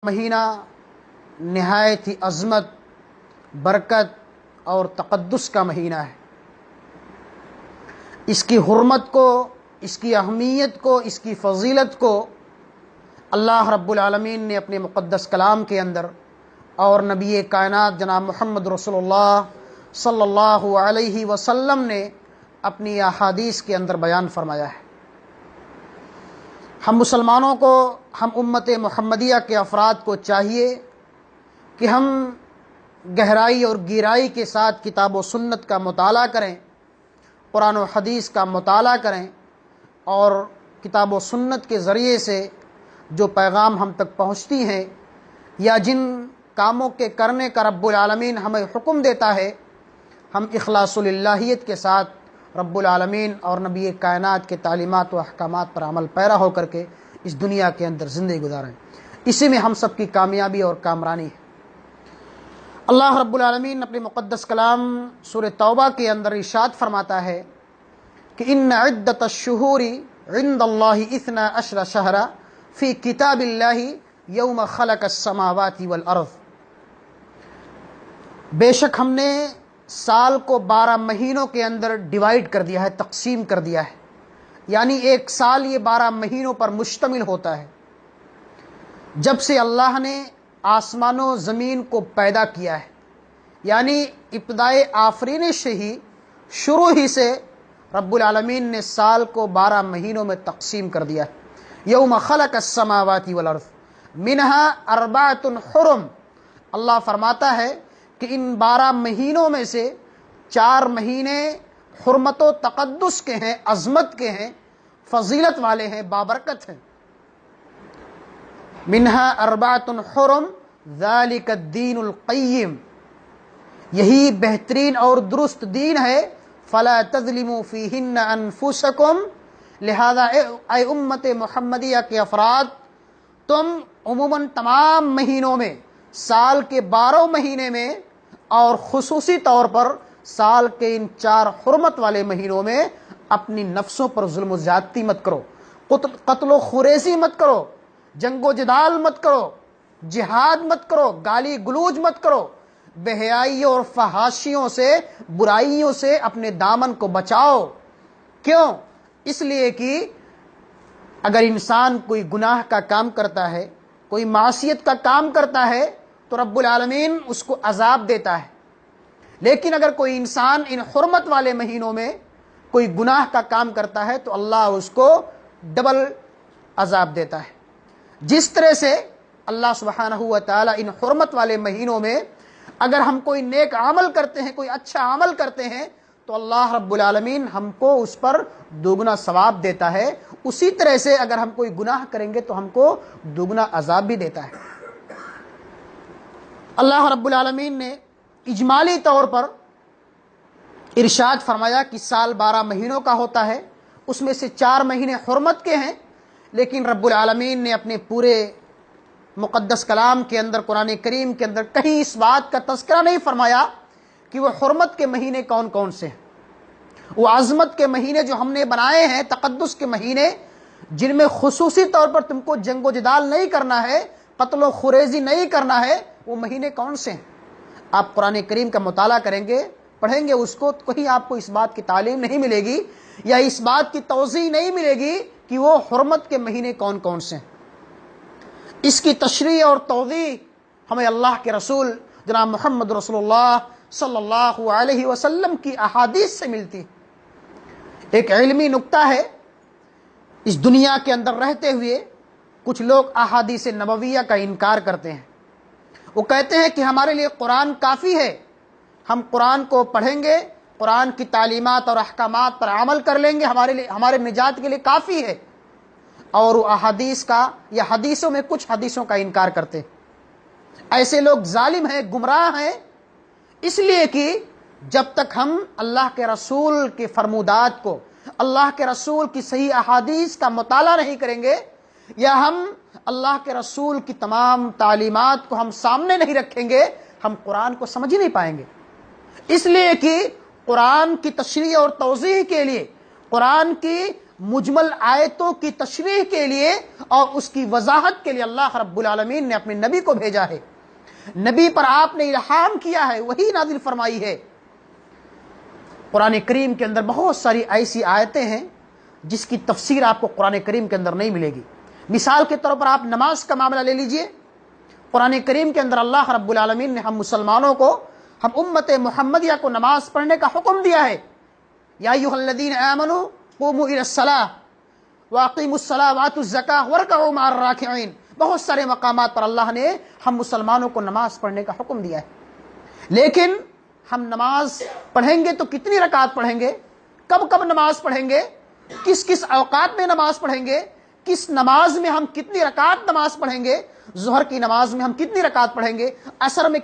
مہینہ نہایت ہی عظمت، برکت اور تقدس کا مہینہ ہے۔ اس کی حرمت کو، اس کی اہمیت کو، اس کی فضیلت کو اللہ رب العالمین نے اپنے مقدس کلام کے اندر اور نبی کائنات جناب محمد رسول اللہ صلی اللہ علیہ وسلم نے اپنی احادیث کے اندر بیان فرمایا ہے۔ ہم مسلمانوں کو، ہم امت محمدیہ کے افراد کو چاہیے کہ ہم گہرائی اور گہرائی کے ساتھ کتاب و سنت کا مطالعہ کریں، قرآن و حدیث کا مطالعہ کریں، اور کتاب و سنت کے ذریعے سے جو پیغام ہم تک پہنچتی ہیں یا جن کاموں کے کرنے کا رب العالمین ہمیں حکم دیتا ہے، ہم اخلاص الہیت کے ساتھ رب العالمین اور نبی کائنات کے تعلیمات و احکامات پر عمل پیرا ہو کر کے اس دنیا کے اندر زندگی گزاریں۔ اسی میں ہم سب کی کامیابی اور کامرانی ہے۔ اللہ رب العالمین اپنے مقدس کلام سورہ توبہ کے اندر ارشاد فرماتا ہے کہ ان عدت الشہور عند اللہ 12 شہرا فی کتاب اللہ یوم خلق السماوات والارض۔ بے شک ہم نے سال کو 12 مہینوں کے اندر ڈیوائیڈ کر دیا ہے، تقسیم کر دیا ہے، یعنی ایک سال یہ 12 مہینوں پر مشتمل ہوتا ہے۔ جب سے اللہ نے آسمان و زمین کو پیدا کیا ہے، یعنی ابتدائے آفرینش سے ہی، شروع ہی سے رب العالمین نے سال کو 12 مہینوں میں تقسیم کر دیا ہے۔ یوم خلق السماوات والارض منہا 4 حرم۔ اللہ فرماتا ہے کہ ان 12 مہینوں میں سے 4 مہینے حرمت و تقدس کے ہیں، عظمت کے ہیں، فضیلت والے ہیں، بابرکت ہیں۔ منہا 4 حرم ذالک الدین القیم، یہی بہترین اور درست دین ہے۔ فلا تظلموا فیہن انفسکم، لہذا اے امت محمدیہ کے افراد، تم عموماً تمام مہینوں میں، سال کے 12 مہینے میں اور خصوصی طور پر سال کے ان 4 حرمت والے مہینوں میں اپنی نفسوں پر ظلم و زیادتی مت کرو، قتل و خریزی مت کرو، جنگ و جدال مت کرو، جہاد مت کرو، گالی گلوج مت کرو، بے حیائیوں اور فحاشیوں سے، برائیوں سے اپنے دامن کو بچاؤ۔ کیوں؟ اس لیے کہ اگر انسان کوئی گناہ کا کام کرتا ہے، کوئی معصیت کا کام کرتا ہے، تو رب العالمین اس کو عذاب دیتا ہے، لیکن اگر کوئی انسان ان حرمت والے مہینوں میں کوئی گناہ کا کام کرتا ہے تو اللہ اس کو ڈبل عذاب دیتا ہے۔ جس طرح سے اللہ سبحانہ و تعالی ان حرمت والے مہینوں میں اگر ہم کوئی نیک عمل کرتے ہیں، کوئی اچھا عمل کرتے ہیں، تو اللہ رب العالمین ہم کو اس پر دوگنا ثواب دیتا ہے، اسی طرح سے اگر ہم کوئی گناہ کریں گے تو ہم کو دوگنا عذاب بھی دیتا ہے۔ اللہ رب العالمین نے اجمالی طور پر ارشاد فرمایا کہ سال 12 مہینوں کا ہوتا ہے، اس میں سے 4 مہینے حرمت کے ہیں، لیکن رب العالمین نے اپنے پورے مقدس کلام کے اندر، قرآن کریم کے اندر کہیں اس بات کا تذکرہ نہیں فرمایا کہ وہ حرمت کے مہینے کون کون سے ہیں۔ وہ عظمت کے مہینے جو ہم نے بنائے ہیں، تقدس کے مہینے جن میں خصوصی طور پر تم کو جنگ و جدال نہیں کرنا ہے، قتل و خریزی نہیں کرنا ہے، وہ مہینے کون سے ہیں؟ آپ قرآن کریم کا مطالعہ کریں گے، پڑھیں گے اس کو، تو کہیں آپ کو اس بات کی تعلیم نہیں ملے گی یا اس بات کی توضیح نہیں ملے گی کہ وہ حرمت کے مہینے کون کون سے ہیں۔ اس کی تشریح اور توضیح ہمیں اللہ کے رسول جناب محمد رسول اللہ صلی اللہ علیہ وسلم کی احادیث سے ملتی۔ ایک علمی نکتہ ہے، اس دنیا کے اندر رہتے ہوئے کچھ لوگ احادیث نبویہ کا انکار کرتے ہیں۔ وہ کہتے ہیں کہ ہمارے لیے قرآن کافی ہے، ہم قرآن کو پڑھیں گے، قرآن کی تعلیمات اور احکامات پر عمل کر لیں گے، ہمارے نجات کے لیے کافی ہے، اور وہ احادیث کا یا حدیثوں میں کچھ حدیثوں کا انکار کرتے ہیں۔ ایسے لوگ ظالم ہیں، گمراہ ہیں، اس لیے کہ جب تک ہم اللہ کے رسول کے فرمودات کو، اللہ کے رسول کی صحیح احادیث کا مطالعہ نہیں کریں گے، یا ہم اللہ کے رسول کی تمام تعلیمات کو ہم سامنے نہیں رکھیں گے، ہم قرآن کو سمجھ ہی نہیں پائیں گے۔ اس لیے کہ قرآن کی تشریح اور توضیح کے لیے، قرآن کی مجمل آیتوں کی تشریح کے لیے اور اس کی وضاحت کے لیے اللہ رب العالمین نے اپنے نبی کو بھیجا ہے. نبی پر آپ نے الہام کیا ہے، وہی نازل فرمائی ہے. قرآن کریم کے اندر بہت ساری ایسی آیتیں ہیں جس کی تفسیر آپ کو قرآن کریم کے اندر نہیں ملے گی. مثال کے طور پر آپ نماز کا معاملہ لے لیجئے. قرآن کریم کے اندر اللہ رب العالمین نے ہم مسلمانوں کو، ہم امت محمدیہ کو نماز پڑھنے کا حکم دیا ہے. یا ایھا الذین آمنوا قوموا الی الصلاۃ واقیموا الصلاۃ وآتوا الزکاۃ وارکعوا مع الراکعین. بہت سارے مقامات پر اللہ نے ہم مسلمانوں کو نماز پڑھنے کا حکم دیا ہے. لیکن ہم نماز پڑھیں گے تو کتنی رکعت پڑھیں گے، کب کب نماز پڑھیں گے، کس کس اوقات میں نماز پڑھیں گے، کس نماز میں ہم کتنی رکعت نماز پڑھیں گے، ظہر کی نماز میں ہم کتنی رکعت پڑھیں گے، عصر میں